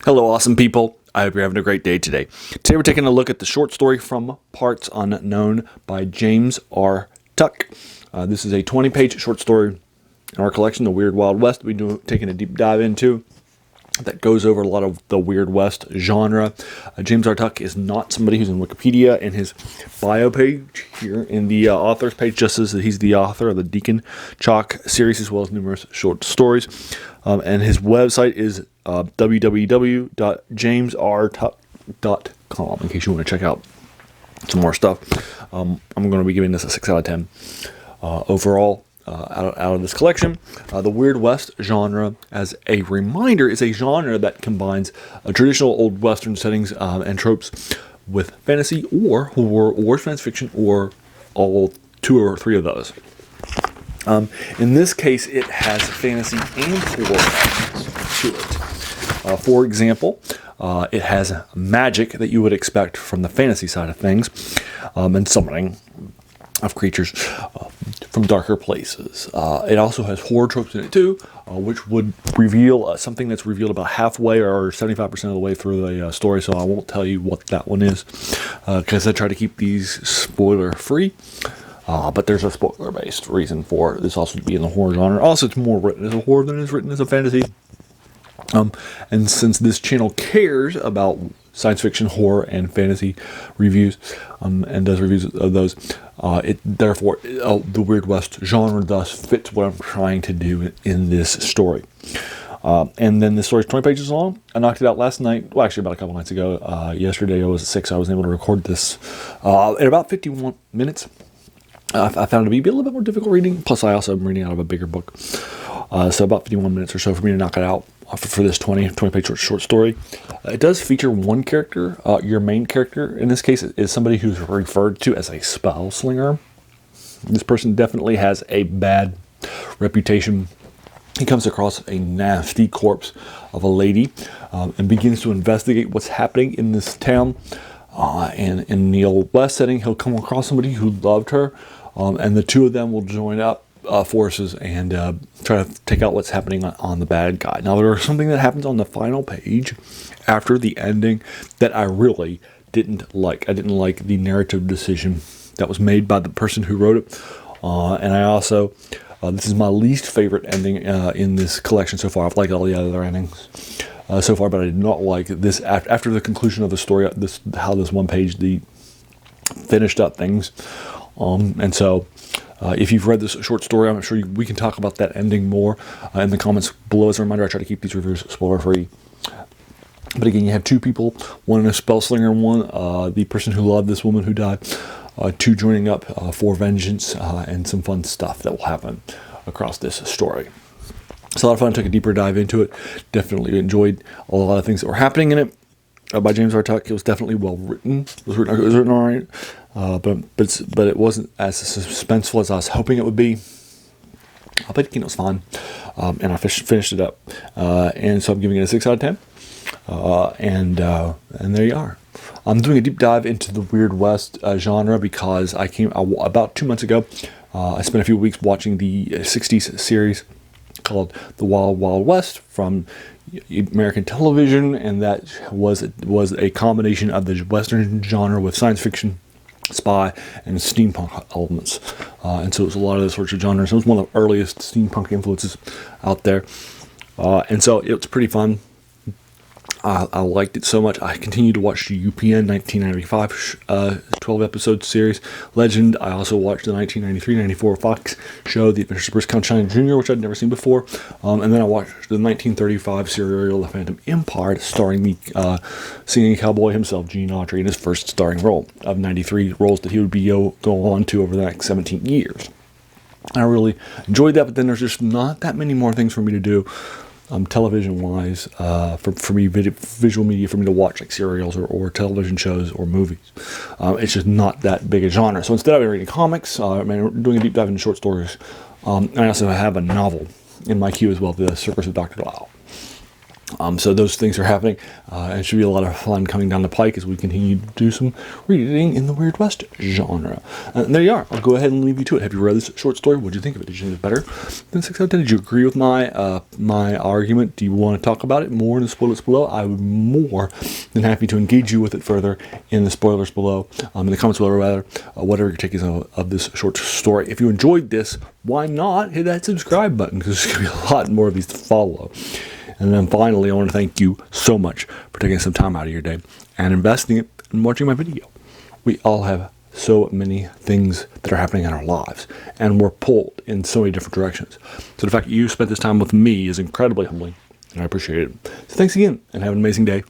Hello, awesome people. I hope you're having a great day today. Today we're taking a look at the short story From Parts Unknown by James R. Tuck. This is a 20-page short story in our collection, The Weird Wild West, we're taking a deep dive into that goes over a lot of the Weird West genre. James R. Tuck is not somebody who's in Wikipedia. In his bio page here in the author's page, just says that he's the author of the Deacon Chalk series as well as numerous short stories. And his website is www.jamesrtuck.com in case you want to check out some more stuff. I'm going to be giving this a 6 out of 10 overall. Out of this collection. The Weird West genre, as a reminder, is a genre that combines traditional old Western settings and tropes with fantasy or horror or science fiction or all two or three of those. In this case, it has fantasy and horror elements to it. For example, it has magic that you would expect from the fantasy side of things and summoning of creatures from darker places. It also has horror tropes in it too, which would reveal something that's revealed about halfway or 75% of the way through the story, so I won't tell you what that one is, because I try to keep these spoiler free. But there's a spoiler-based reason for this also to be in the horror genre. Also, it's more written as a horror than it's written as a fantasy. And since this channel cares about science fiction, horror, and fantasy reviews, and does reviews of those, the Weird West genre thus fits what I'm trying to do in this story. And then the story's 20 pages long. I knocked it out last night. Well, actually, about a couple nights ago. Yesterday, I was at 6. I was able to record this in about 51 minutes. I found it to be a little bit more difficult reading. Plus, I also am reading out of a bigger book. So about 51 minutes or so for me to knock it out for this 20-page short story. It does feature one character. Your main character, in this case, is somebody who's referred to as a spell slinger. This person definitely has a bad reputation. He comes across a nasty corpse of a lady and begins to investigate what's happening in this town. And in the Old West setting, he'll come across somebody who loved her, and the two of them will join up forces and try to take out what's happening on the bad guy. Now, there's something that happens on the final page after the ending that I really didn't like. I didn't like the narrative decision that was made by the person who wrote it. And I also, this is my least favorite ending in this collection so far. I've liked all the other endings so far, but I did not like this after the conclusion of the story, how this one page finished up things. And so if you've read this short story, I'm sure we can talk about that ending more in the comments below. As a reminder, I try to keep these reviews spoiler free. But again, you have two people, one a spell slinger and one the person who loved this woman who died, two joining up for vengeance and some fun stuff that will happen across this story. It's a lot of fun. I took a deeper dive into it. Definitely enjoyed a lot of things that were happening in it. By James R. Tuck, it was definitely well written. It was written all right, but it wasn't as suspenseful as I was hoping it would be. But it was fun, and I finished it up, and so I'm giving it a 6 out of 10. And there you are. I'm doing a deep dive into the Weird West genre because about 2 months ago. I spent a few weeks watching the 60s series called The Wild Wild West from American television, and that was a combination of the Western genre with science fiction, spy, and steampunk elements. And so it was a lot of those sorts of genres. It was one of the earliest steampunk influences out there. And so it was pretty fun. I liked it so much. I continued to watch the UPN 1995 12-episode series, Legend. I also watched the 1993-94 Fox show, The Adventures of Bruce Conchine Jr., which I'd never seen before. And then I watched the 1935 serial, The Phantom Empire, starring the singing cowboy himself, Gene Autry, in his first starring role of 93 roles that he would be go on to over the next 17 years. I really enjoyed that, but then there's just not that many more things for me to do. Television-wise, for me, visual media for me to watch, like serials or television shows or movies. It's just not that big a genre. So instead, I've been reading comics, doing a deep dive into short stories. I also have a novel in my queue as well, The Circus of Dr. Lao. So those things are happening, and it should be a lot of fun coming down the pike as we continue to do some reading in the Weird West genre. And there you are. I'll go ahead and leave you to it. Have you read this short story? What did you think of it? Did you think it was better than 6 out of 10? Did you agree with my my argument? Do you want to talk about it more in the spoilers below? I would be more than happy to engage you with it further in the spoilers below, in the comments below, rather, whatever your take is of this short story. If you enjoyed this, why not hit that subscribe button, because there's going to be a lot more of these to follow. And then finally, I want to thank you so much for taking some time out of your day and investing it in watching my video. We all have so many things that are happening in our lives, and we're pulled in so many different directions. So the fact that you spent this time with me is incredibly humbling, and I appreciate it. So thanks again, and have an amazing day.